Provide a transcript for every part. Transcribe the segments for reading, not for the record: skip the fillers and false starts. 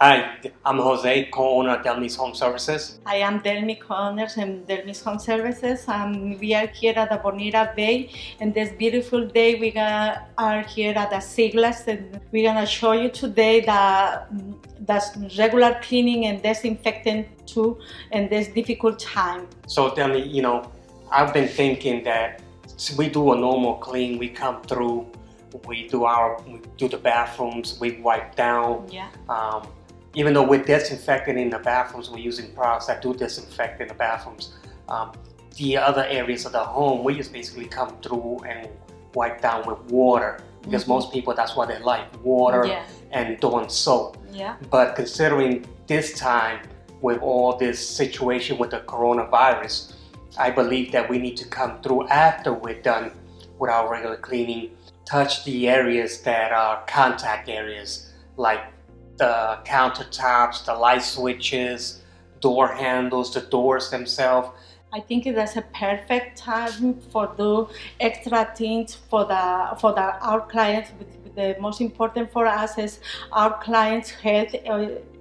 Hi, I'm Jose, co-owner of Delmys Home Services. I am Delmy Connors and Delmys Home Services. We are here at the Bonita Bay, and this beautiful day we are here at the Siglas, and we're gonna show you today the regular cleaning and disinfecting too in this difficult time. So tell me, I've been thinking that we do a normal clean, we come through, we do the bathrooms, we wipe down. Yeah. Even though we're disinfecting in the bathrooms, we're using products that do disinfect in the bathrooms. The other areas of the home, we just basically come through and wipe down with water, because most people, that's what they like, water. Yeah. And doing soap. Yeah. But considering this time with all this situation with the coronavirus, I believe that we need to come through after we're done with our regular cleaning, touch the areas that are contact areas, like the countertops, the light switches, door handles, the doors themselves. I think that's a perfect time for do extra things for our clients. The most important for us is our clients' health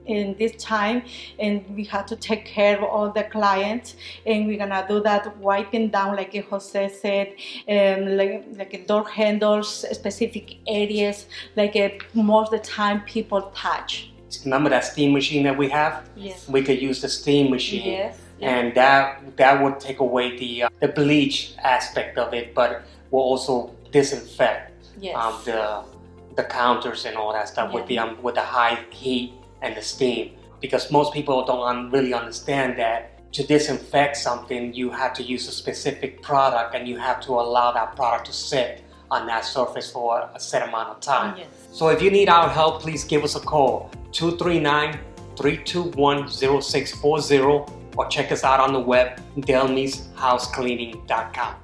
in this time, and we have to take care of all the clients, and we're gonna do that wiping down, like Jose said, like door handles, specific areas, most of the time people touch. Remember that steam machine that we have? Yes. We could use the steam machine. Yes. And that would take away the bleach aspect of it, but will also disinfect. Yes. The counters and all that stuff. Yeah. With the high heat and the steam, because most people don't really understand that to disinfect something you have to use a specific product, and you have to allow that product to sit on that surface for a set amount of time. Yes. So if you need our help, please give us a call, 239-321-0640, or check us out on the web, delmyshousecleaning.com.